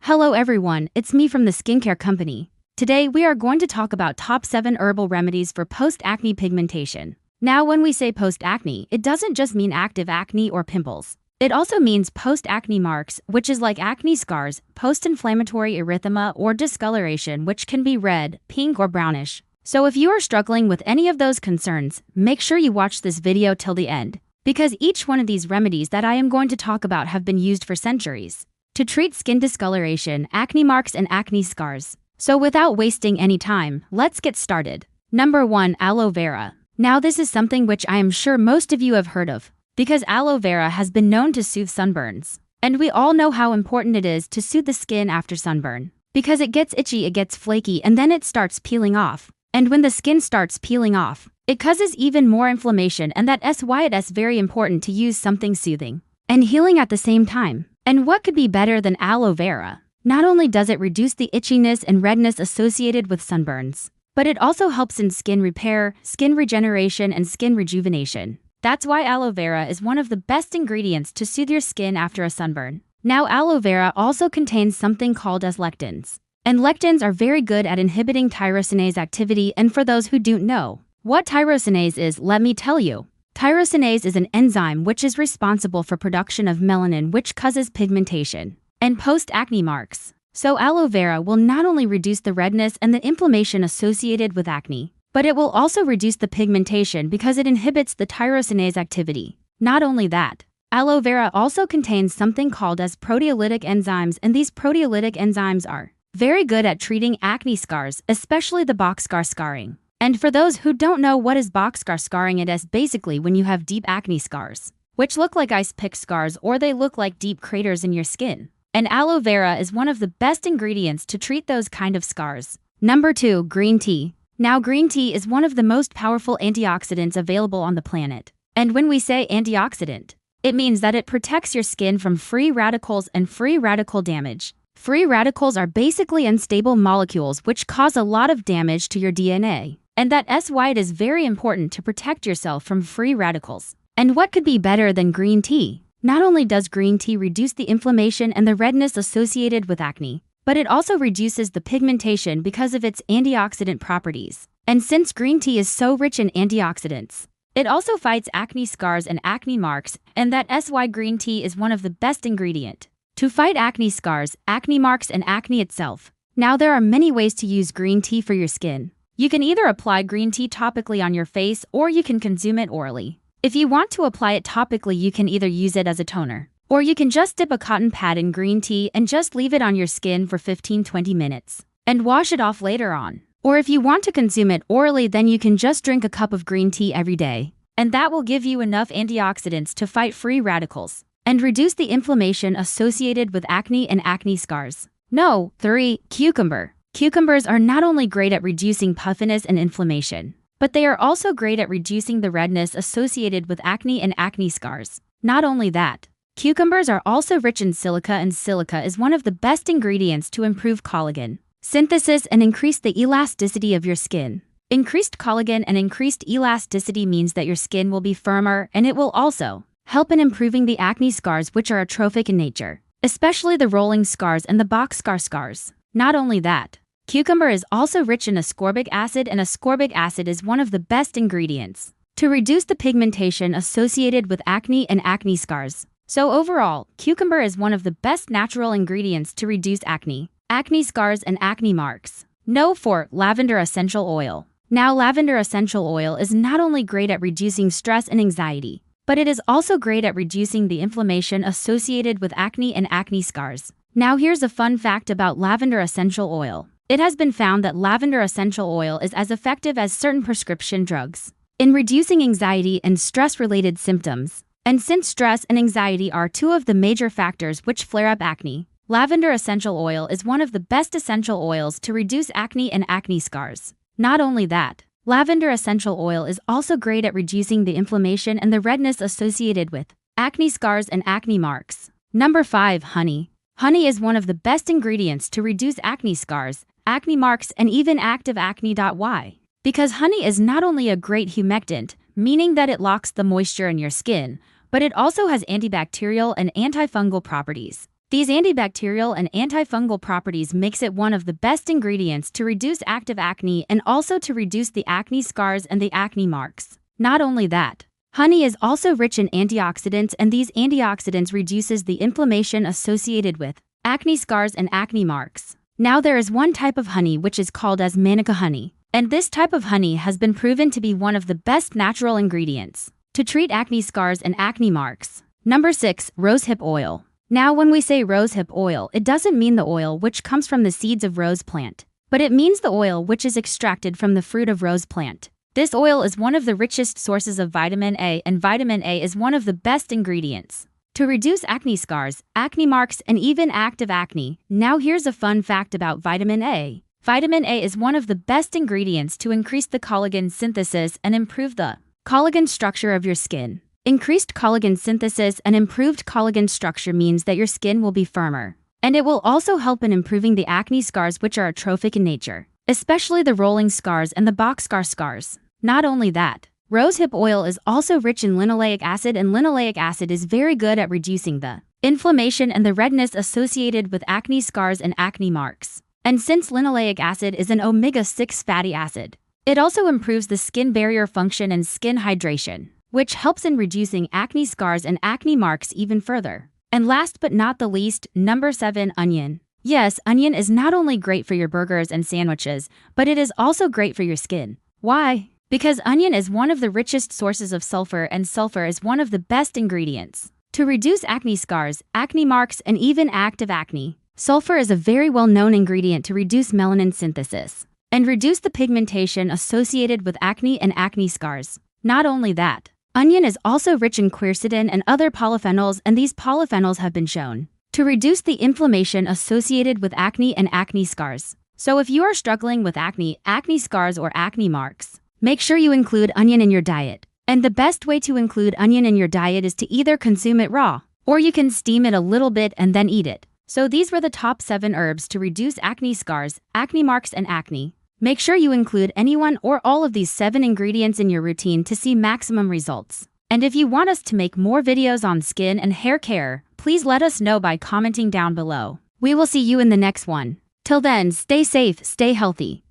Hello everyone, it's me from the skincare company. Today we are going to talk about top 7 herbal remedies for post-acne pigmentation. Now when we say post-acne, it doesn't just mean active acne or pimples. It also means post-acne marks, which is like acne scars, post-inflammatory erythema or discoloration which can be red, pink or brownish. So if you are struggling with any of those concerns, make sure you watch this video till the end, because each one of these remedies that I am going to talk about have been used for centuries to treat skin discoloration, acne marks and acne scars. So without wasting any time, let's get started. Number 1. Aloe vera. Now this is something which I am sure most of you have heard of, because aloe vera has been known to soothe sunburns. And we all know how important it is to soothe the skin after sunburn, because it gets itchy, it gets flaky, and then it starts peeling off. And when the skin starts peeling off, it causes even more inflammation, and that's why it is very important to use something soothing and healing at the same time. And what could be better than aloe vera? Not only does it reduce the itchiness and redness associated with sunburns, but it also helps in skin repair, skin regeneration, and skin rejuvenation. That's why aloe vera is one of the best ingredients to soothe your skin after a sunburn. Now aloe vera also contains something called as lectins. And lectins are very good at inhibiting tyrosinase activity, and for those who don't know what tyrosinase is, let me tell you. Tyrosinase is an enzyme which is responsible for production of melanin, which causes pigmentation and post-acne marks. So aloe vera will not only reduce the redness and the inflammation associated with acne, but it will also reduce the pigmentation because it inhibits the tyrosinase activity. Not only that, aloe vera also contains something called as proteolytic enzymes, and these proteolytic enzymes are very good at treating acne scars, especially the boxcar scarring. And for those who don't know what is boxcar scarring, it is basically when you have deep acne scars, which look like ice pick scars or they look like deep craters in your skin. And aloe vera is one of the best ingredients to treat those kind of scars. Number 2. Green tea. Now green tea is one of the most powerful antioxidants available on the planet. And when we say antioxidant, it means that it protects your skin from free radicals and free radical damage. Free radicals are basically unstable molecules which cause a lot of damage to your DNA. And that's why it is very important to protect yourself from free radicals. And what could be better than green tea? Not only does green tea reduce the inflammation and the redness associated with acne, but it also reduces the pigmentation because of its antioxidant properties. And since green tea is so rich in antioxidants, it also fights acne scars and acne marks, and that's why green tea is one of the best ingredients to fight acne scars, acne marks, and acne itself. Now there are many ways to use green tea for your skin. You can either apply green tea topically on your face or you can consume it orally. If you want to apply it topically, you can either use it as a toner, or you can just dip a cotton pad in green tea and just leave it on your skin for 15-20 minutes and wash it off later on. Or if you want to consume it orally, then you can just drink a cup of green tea every day, and that will give you enough antioxidants to fight free radicals and reduce the inflammation associated with acne and acne scars. No. 3. Cucumber. Cucumbers are not only great at reducing puffiness and inflammation, but they are also great at reducing the redness associated with acne and acne scars. Not only that, cucumbers are also rich in silica, and silica is one of the best ingredients to improve collagen synthesis and increase the elasticity of your skin. Increased collagen and increased elasticity means that your skin will be firmer, and it will also help in improving the acne scars which are atrophic in nature, especially the rolling scars and the boxcar scars. Not only that, cucumber is also rich in ascorbic acid, and ascorbic acid is one of the best ingredients to reduce the pigmentation associated with acne and acne scars. So overall, cucumber is one of the best natural ingredients to reduce acne, acne scars, and acne marks. No. 4. Lavender essential oil. Now lavender essential oil is not only great at reducing stress and anxiety, but it is also great at reducing the inflammation associated with acne and acne scars. Now here's a fun fact about lavender essential oil. It has been found that lavender essential oil is as effective as certain prescription drugs in reducing anxiety and stress-related symptoms. And since stress and anxiety are two of the major factors which flare up acne, lavender essential oil is one of the best essential oils to reduce acne and acne scars. Not only that, lavender essential oil is also great at reducing the inflammation and the redness associated with acne scars and acne marks. Number 5. Honey. Honey is one of the best ingredients to reduce acne scars, acne marks, and even active acne. Why? Because honey is not only a great humectant, meaning that it locks the moisture in your skin, but it also has antibacterial and antifungal properties. These antibacterial and antifungal properties makes it one of the best ingredients to reduce active acne and also to reduce the acne scars and the acne marks. Not only that, honey is also rich in antioxidants, and these antioxidants reduces the inflammation associated with acne scars and acne marks. Now there is one type of honey which is called as manuka honey, and this type of honey has been proven to be one of the best natural ingredients to treat acne scars and acne marks. Number 6. Rosehip oil. Now when we say rosehip oil, it doesn't mean the oil which comes from the seeds of rose plant, but it means the oil which is extracted from the fruit of rose plant. This oil is one of the richest sources of vitamin A, and vitamin A is one of the best ingredients to reduce acne scars, acne marks, and even active acne. Now here's a fun fact about vitamin A. Vitamin A is one of the best ingredients to increase the collagen synthesis and improve the collagen structure of your skin. Increased collagen synthesis and improved collagen structure means that your skin will be firmer, and it will also help in improving the acne scars which are atrophic in nature, especially the rolling scars and the boxcar scars. Not only that, rosehip oil is also rich in linoleic acid, and linoleic acid is very good at reducing the inflammation and the redness associated with acne scars and acne marks. And since linoleic acid is an omega-6 fatty acid, it also improves the skin barrier function and skin hydration, which helps in reducing acne scars and acne marks even further. And last but not the least, number 7. Onion. Yes, onion is not only great for your burgers and sandwiches, but it is also great for your skin. Why? Because onion is one of the richest sources of sulfur, and sulfur is one of the best ingredients to reduce acne scars, acne marks, and even active acne. Sulfur is a very well-known ingredient to reduce melanin synthesis and reduce the pigmentation associated with acne and acne scars. Not only that, onion is also rich in quercetin and other polyphenols, and these polyphenols have been shown to reduce the inflammation associated with acne and acne scars. So if you are struggling with acne, acne scars, or acne marks, make sure you include onion in your diet. And the best way to include onion in your diet is to either consume it raw, or you can steam it a little bit and then eat it. So these were the top 7 herbs to reduce acne scars, acne marks, and acne. Make sure you include any one or all of these 7 ingredients in your routine to see maximum results. And if you want us to make more videos on skin and hair care, please let us know by commenting down below. We will see you in the next one. Till then, stay safe, stay healthy.